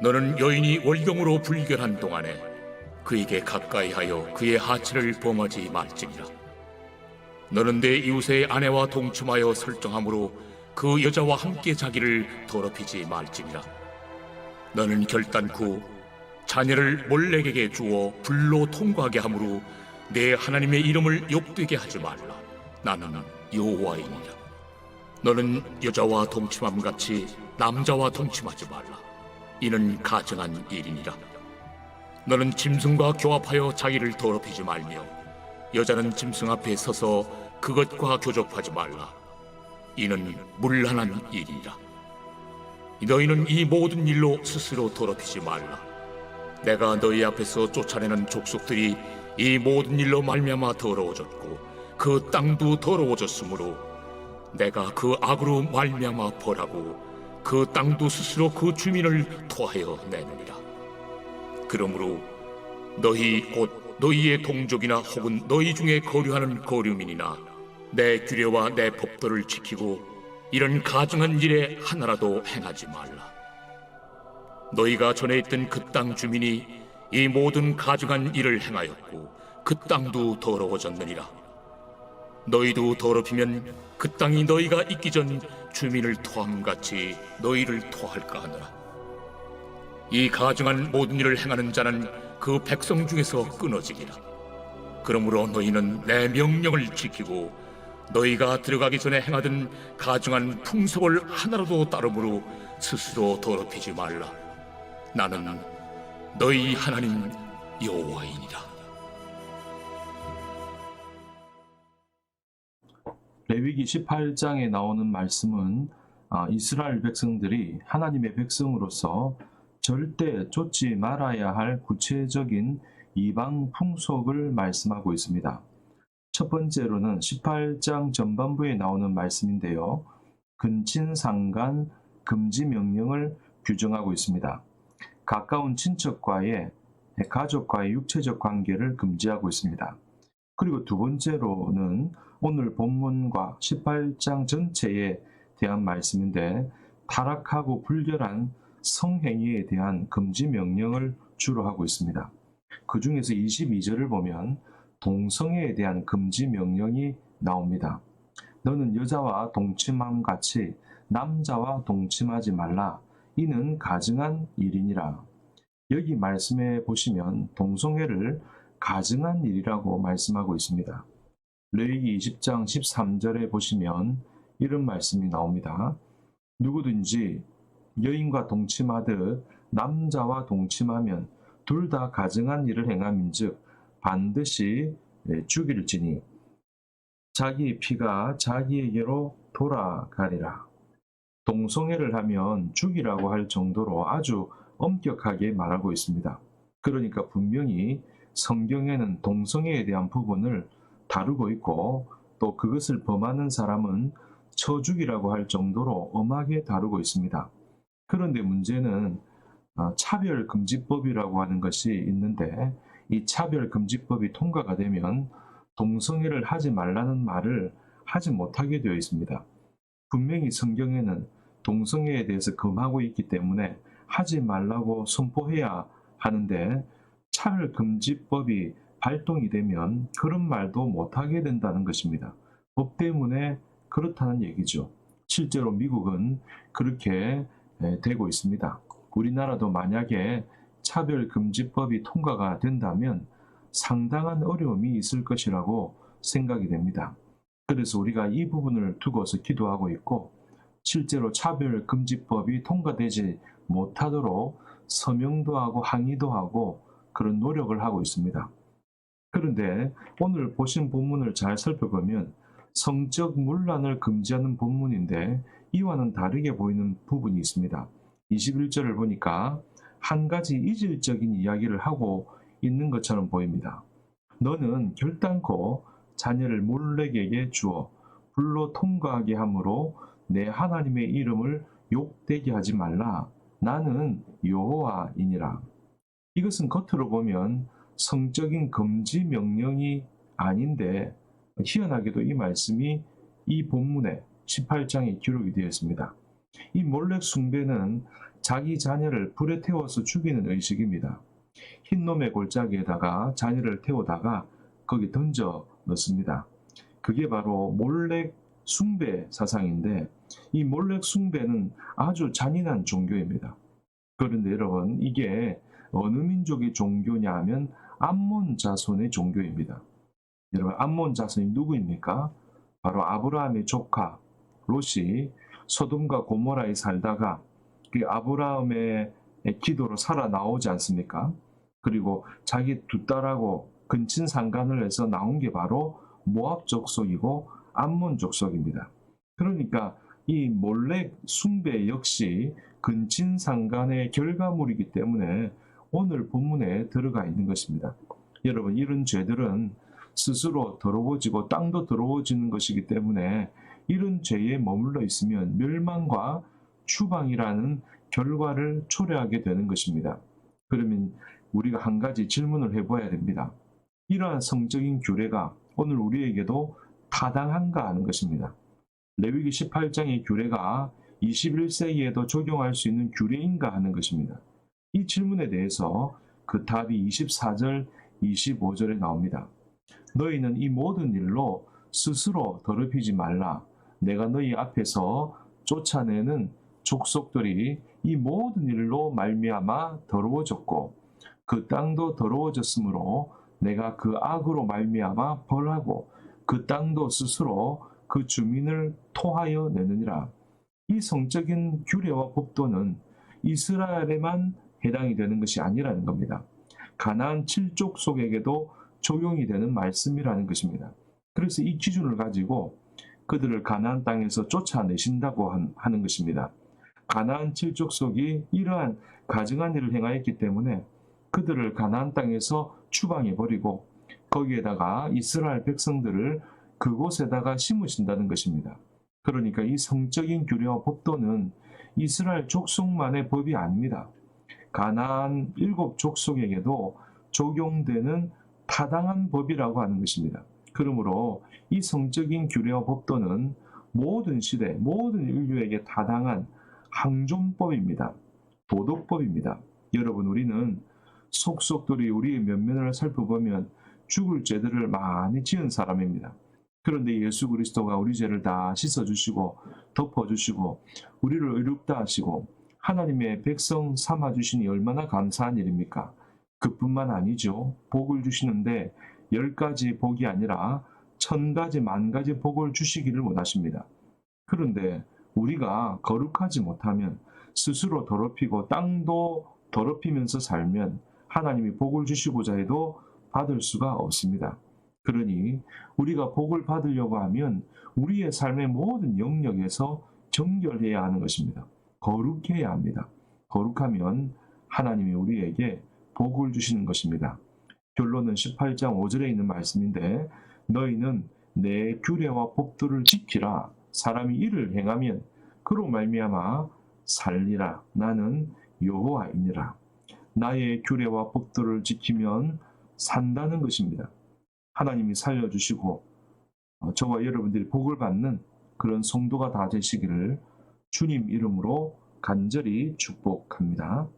너는 여인이 월경으로 불결한 동안에 그에게 가까이하여 그의 하체를 범하지 말지니라. 너는 내 이웃의 아내와 동침하여 설정함으로 그 여자와 함께 자기를 더럽히지 말지니라. 너는 결단코 자녀를 몰렉에게 주어 불로 통과하게 함으로 내 하나님의 이름을 욕되게 하지 말라. 나는 여호와이니라. 너는 여자와 동침함같이 남자와 동침하지 말라. 이는 가증한 일이니라. 너는 짐승과 교합하여 자기를 더럽히지 말며 여자는 짐승 앞에 서서 그것과 교접하지 말라. 이는 문란한 일이니라. 너희는 이 모든 일로 스스로 더럽히지 말라. 내가 너희 앞에서 쫓아내는 족속들이 이 모든 일로 말미암아 더러워졌고 그 땅도 더러워졌으므로 내가 그 악으로 말미암아 벌하고 그 땅도 스스로 그 주민을 토하여 내느니라. 그러므로 너희 곧 너희의 동족이나 혹은 너희 중에 거류하는 거류민이나 내 규례와 내 법도를 지키고 이런 가증한 일에 하나라도 행하지 말라. 너희가 전에 있던 그 땅 주민이 이 모든 가증한 일을 행하였고 그 땅도 더러워졌느니라. 너희도 더럽히면 그 땅이 너희가 있기 전 주민을 토함같이 너희를 토할까 하노라. 이 가증한 모든 일을 행하는 자는 그 백성 중에서 끊어지리라. 그러므로 너희는 내 명령을 지키고 너희가 들어가기 전에 행하던 가증한 풍속을 하나라도 따름으로 스스로 더럽히지 말라. 나는 너희 하나님 여호와이니라. 레위기 18장에 나오는 말씀은 이스라엘 백성들이 하나님의 백성으로서 절대 쫓지 말아야 할 구체적인 이방 풍속을 말씀하고 있습니다. 첫 번째로는 18장 전반부에 나오는 말씀인데요. 근친상간 금지 명령을 규정하고 있습니다. 가까운 친척과의 가족과의 육체적 관계를 금지하고 있습니다. 그리고 두 번째로는 오늘 본문과 18장 전체에 대한 말씀인데 타락하고 불결한 성행위에 대한 금지 명령을 주로 하고 있습니다. 그 중에서 22절을 보면 동성애에 대한 금지 명령이 나옵니다. 너는 여자와 동침함 같이 남자와 동침하지 말라. 이는 가증한 일이니라. 여기 말씀에 보시면 동성애를 가증한 일이라고 말씀하고 있습니다. 레위기 20장 13절에 보시면 이런 말씀이 나옵니다. 누구든지 여인과 동침하듯 남자와 동침하면 둘 다 가증한 일을 행함인즉 반드시 죽일지니 자기의 피가 자기에게로 돌아가리라. 동성애를 하면 죽이라고 할 정도로 아주 엄격하게 말하고 있습니다. 그러니까 분명히 성경에는 동성애에 대한 부분을 다루고 있고 또 그것을 범하는 사람은 쳐죽이라고 할 정도로 엄하게 다루고 있습니다. 그런데 문제는 차별금지법이라고 하는 것이 있는데 이 차별금지법이 통과가 되면 동성애를 하지 말라는 말을 하지 못하게 되어 있습니다. 분명히 성경에는 동성애에 대해서 금하고 있기 때문에 하지 말라고 선포해야 하는데 차별금지법이 발동이 되면 그런 말도 못하게 된다는 것입니다. 법 때문에 그렇다는 얘기죠. 실제로 미국은 그렇게 되고 있습니다. 우리나라도 만약에 차별금지법이 통과가 된다면 상당한 어려움이 있을 것이라고 생각이 됩니다. 그래서 우리가 이 부분을 두고서 기도하고 있고 실제로 차별금지법이 통과되지 못하도록 서명도 하고 항의도 하고 그런 노력을 하고 있습니다. 그런데 오늘 보신 본문을 잘 살펴보면 성적 문란을 금지하는 본문인데 이와는 다르게 보이는 부분이 있습니다. 21절을 보니까 한 가지 이질적인 이야기를 하고 있는 것처럼 보입니다. 너는 결단코 자녀를 몰렉에게 주어 불로 통과하게 함으로 내 하나님의 이름을 욕되게 하지 말라. 나는 여호와이니라. 이것은 겉으로 보면 성적인 금지 명령이 아닌데 희한하게도 이 말씀이 이 본문에 18장에 기록이 되어 있습니다. 이 몰렉 숭배는 자기 자녀를 불에 태워서 죽이는 의식입니다. 흰놈의 골짜기에다가 자녀를 태우다가 거기 던져 넣습니다. 그게 바로 몰렉 숭배 사상인데, 이 몰렉 숭배는 아주 잔인한 종교입니다. 그런데 여러분, 이게 어느 민족의 종교냐 하면 암몬 자손의 종교입니다. 여러분, 암몬 자손이 누구입니까? 바로 아브라함의 조카 롯이 소돔과 고모라에 살다가 그 아브라함의 기도로 살아나오지 않습니까? 그리고 자기 두 딸하고 근친상간을 해서 나온 게 바로 모압 족속이고 암몬 족속입니다. 그러니까 이 몰렉 숭배 역시 근친상간의 결과물이기 때문에 오늘 본문에 들어가 있는 것입니다. 여러분, 이런 죄들은 스스로 더러워지고 땅도 더러워지는 것이기 때문에 이런 죄에 머물러 있으면 멸망과 추방이라는 결과를 초래하게 되는 것입니다. 그러면 우리가 한 가지 질문을 해봐야 됩니다. 이러한 성적인 규례가 오늘 우리에게도 타당한가 하는 것입니다. 레위기 18장의 규례가 21세기에도 적용할 수 있는 규례인가 하는 것입니다. 이 질문에 대해서 그 답이 24절, 25절에 나옵니다. 너희는 이 모든 일로 스스로 더럽히지 말라. 내가 너희 앞에서 쫓아내는 족속들이 이 모든 일로 말미암아 더러워졌고 그 땅도 더러워졌으므로 내가 그 악으로 말미암아 벌하고 그 땅도 스스로 그 주민을 토하여 내느니라. 이 성적인 규례와 법도는 이스라엘에만 해당이 되는 것이 아니라는 겁니다. 가나안 7족속에게도 적용이 되는 말씀이라는 것입니다. 그래서 이 기준을 가지고 그들을 가나안 땅에서 쫓아내신다고 하는 것입니다. 가나안 7족속이 이러한 가증한 일을 행하였기 때문에 그들을 가나안 땅에서 추방해버리고 거기에다가 이스라엘 백성들을 그곳에다가 심으신다는 것입니다. 그러니까 이 성적인 규례와 법도는 이스라엘 족속만의 법이 아닙니다. 가나안 7족속에게도 적용되는 타당한 법이라고 하는 것입니다. 그러므로 이 성적인 규례와 법도는 모든 시대, 모든 인류에게 타당한 항존법입니다. 도덕법입니다. 여러분, 우리는 속속들이 우리의 면면을 살펴보면 죽을 죄들을 많이 지은 사람입니다. 그런데 예수 그리스도가 우리 죄를 다 씻어주시고 덮어주시고 우리를 의롭다 하시고 하나님의 백성 삼아주시니 얼마나 감사한 일입니까? 그뿐만 아니죠. 복을 주시는데 10가지 복이 아니라 1000가지, 10,000가지 복을 주시기를 원하십니다. 그런데 우리가 거룩하지 못하면 스스로 더럽히고 땅도 더럽히면서 살면 하나님이 복을 주시고자 해도 받을 수가 없습니다. 그러니 우리가 복을 받으려고 하면 우리의 삶의 모든 영역에서 정결해야 하는 것입니다. 거룩해야 합니다. 거룩하면 하나님이 우리에게 복을 주시는 것입니다. 결론은 18장 5절에 있는 말씀인데 너희는 내 규례와 법도를 지키라. 사람이 이를 행하면 그로 말미암아 살리라. 나는 여호와이니라. 나의 규례와 법도를 지키면 산다는 것입니다. 하나님이 살려주시고 저와 여러분들이 복을 받는 그런 성도가 다 되시기를 주님 이름으로 간절히 축복합니다.